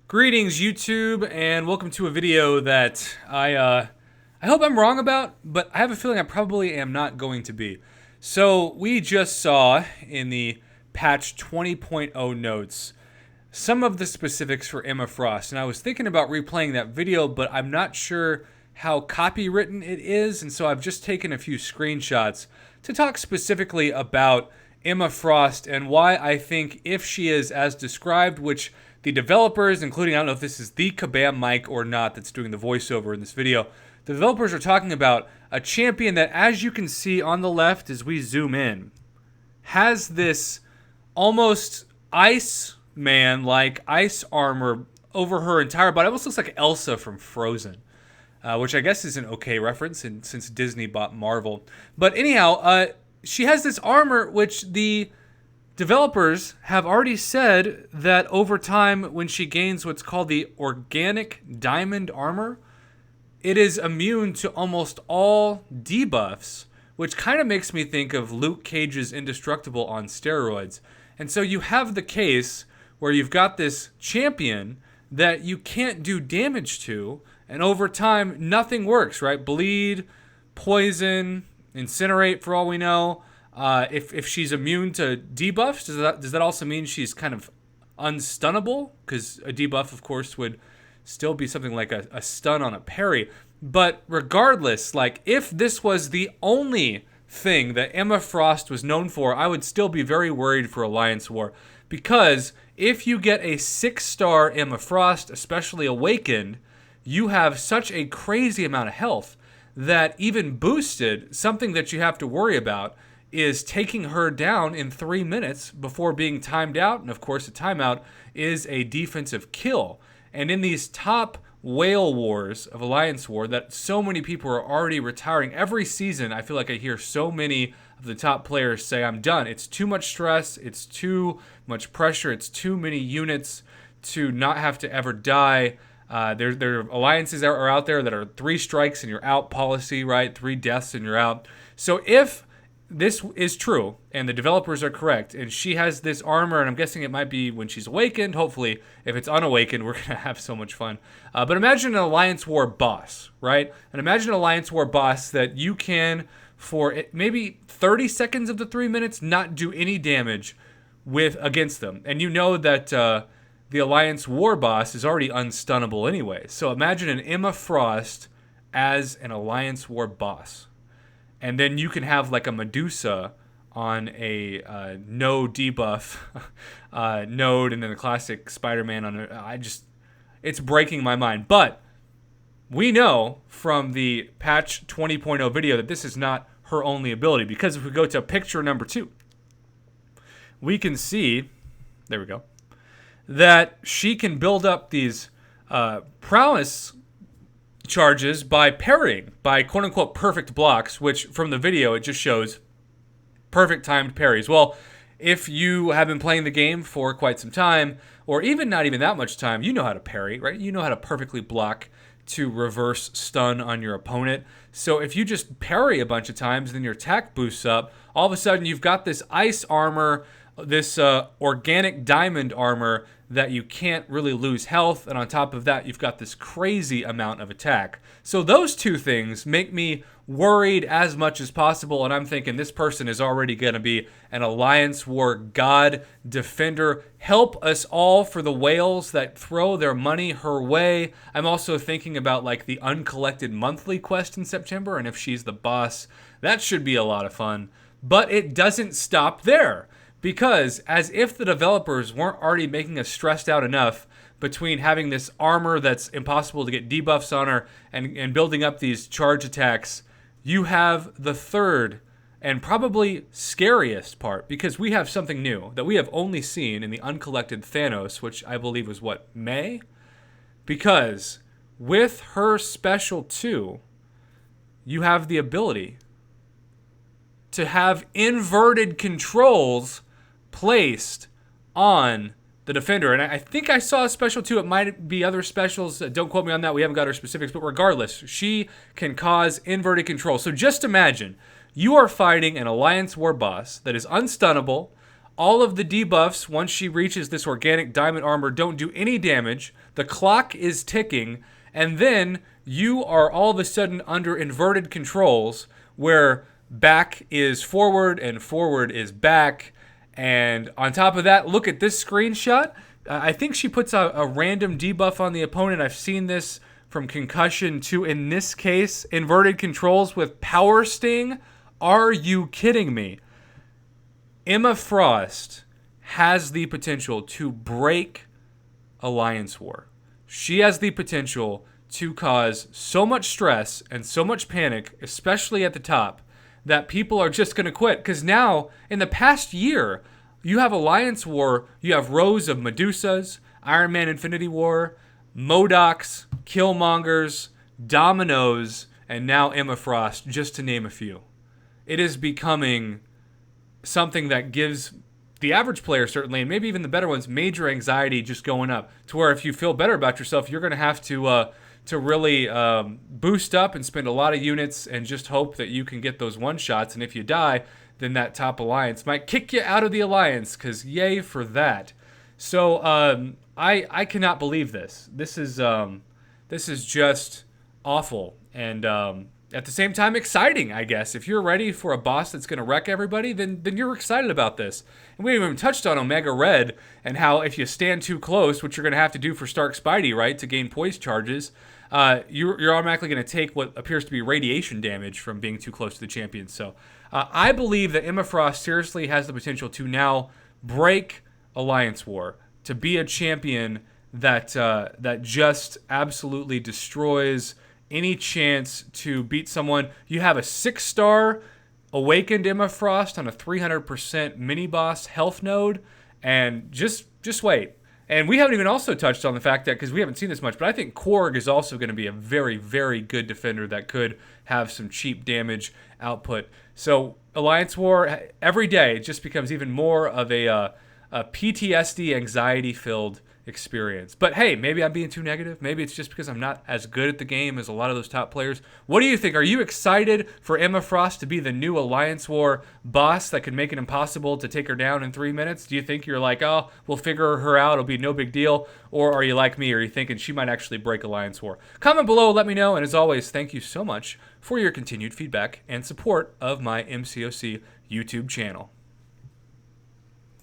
Greetings, YouTube, and welcome to a video that I hope I'm wrong about, but I have a feeling I probably am not going to be. So we just saw in the patch 20.0 notes some of the specifics for Emma Frost, and I was thinking about replaying that video, but I'm not sure how copywritten it is, and so I've just taken a few screenshots to talk specifically about Emma Frost and why I think if she is as described, which the developers, including, I don't know if this is the Kabam Mike or not that's doing the voiceover in this video, the developers are talking about a champion that, as you can see on the left as we zoom in, has this almost Iceman-like ice armor over her entire body. It almost looks like Elsa from Frozen, which I guess is an okay reference since Disney bought Marvel. But anyhow, she has this armor which the developers have already said that over time, when she gains what's called the organic diamond armor, it is immune to almost all debuffs, which kind of makes me think of Luke Cage's Indestructible on steroids. And so you have the case where you've got this champion that you can't do damage to, and over time, nothing works, right? Bleed, poison, incinerate for all we know. If she's immune to debuffs, does that also mean she's kind of unstunnable? Because a debuff, of course, would still be something like a stun on a parry. But regardless, like if this was the only thing that Emma Frost was known for, I would still be very worried for Alliance War. Because if you get a 6-star Emma Frost, especially Awakened, you have such a crazy amount of health that even boosted, something that you have to worry about is taking her down in 3 minutes before being timed out. And of course, a timeout is a defensive kill. And in these top whale wars of Alliance War that so many people are already retiring every season, I feel like I hear so many of the top players say, I'm done. It's too much stress. It's too much pressure. It's too many units to not have to ever die. There are alliances that are out there that are 3 strikes and you're out policy, right? 3 deaths and you're out. So if this is true and the developers are correct and she has this armor, and I'm guessing it might be when she's awakened. Hopefully, if it's unawakened, we're going to have so much fun. But imagine an Alliance War boss, right? And imagine an Alliance War boss that you can, for maybe 30 seconds of the 3 minutes, not do any damage against them. And you know that the Alliance War boss is already unstunnable anyway. So imagine an Emma Frost as an Alliance War boss. And then you can have like a Medusa on a no debuff node, and then the classic Spider-Man on it. It's breaking my mind. But we know from the patch 20.0 video that this is not her only ability, because if we go to picture number 2, we can see, there we go, that she can build up these prowess charges by parrying, by quote-unquote perfect blocks, which from the video it just shows perfect timed parries. Well, if you have been playing the game for quite some time, or even not even that much time, you know how to parry, right? You know how to perfectly block to reverse stun on your opponent. So if you just parry a bunch of times, then your attack boosts up, all of a sudden you've got this ice armor, this organic diamond armor that you can't really lose health, and on top of that, you've got this crazy amount of attack. So those two things make me worried as much as possible, and I'm thinking this person is already going to be an Alliance War god defender. Help us all for the whales that throw their money her way. I'm also thinking about like the uncollected monthly quest in September, and if she's the boss, that should be a lot of fun. But it doesn't stop there. Because as if the developers weren't already making us stressed out enough between having this armor that's impossible to get debuffs on her and building up these charge attacks, you have the third and probably scariest part, because we have something new that we have only seen in the uncollected Thanos, which I believe was May? Because with her special 2, you have the ability to have inverted controls placed on the defender. And I think I saw a special 2. It might be other specials. Don't quote me on that. We haven't got our specifics. But regardless, she can cause inverted control. So just imagine you are fighting an Alliance War boss that is unstunnable, All of the debuffs, once she reaches this organic diamond armor, don't do any damage. The clock is ticking, and then you are all of a sudden under inverted controls where back is forward and forward is back. And on top of that, look at this screenshot. I think she puts a random debuff on the opponent. I've seen this from Concussion to, in this case, inverted controls with Power Sting. Are you kidding me? Emma Frost has the potential to break Alliance War. She has the potential to cause so much stress and so much panic, especially at the top, that people are just going to quit. Because now, in the past year, you have Alliance War, you have rows of Medusas, Iron Man Infinity War, MODOKs, Killmongers, Dominoes, and now Emma Frost, just to name a few. It is becoming something that gives the average player, certainly, and maybe even the better ones, major anxiety just going up. To where if you feel better about yourself, you're going to have to really boost up and spend a lot of units and just hope that you can get those one-shots. And if you die, then that top alliance might kick you out of the alliance, because yay for that. So I cannot believe this. This is just awful, and at the same time exciting, I guess. If you're ready for a boss that's going to wreck everybody, then you're excited about this. And we haven't even touched on Omega Red and how if you stand too close, which you're going to have to do for Stark Spidey, right, to gain poise charges, you're automatically going to take what appears to be radiation damage from being too close to the champion. So I believe that Emma Frost seriously has the potential to now break Alliance War, to be a champion that just absolutely destroys any chance to beat someone. You have a 6-star awakened Emma Frost on a 300% mini boss health node, and just wait. And we haven't even also touched on the fact that, because we haven't seen this much, but I think Korg is also going to be a very, very good defender that could have some cheap damage output. So Alliance War, every day, it just becomes even more of a PTSD, anxiety-filled experience. But hey, maybe I'm being too negative. Maybe it's just because I'm not as good at the game as a lot of those top players. What do you think? Are you excited for Emma Frost to be the new Alliance War boss that could make it impossible to take her down in 3 minutes? Do you think you're like, oh, we'll figure her out, it'll be no big deal? Or are you like me? Are you thinking she might actually break Alliance War? Comment below, let me know. And as always, thank you so much for your continued feedback and support of my MCOC YouTube channel.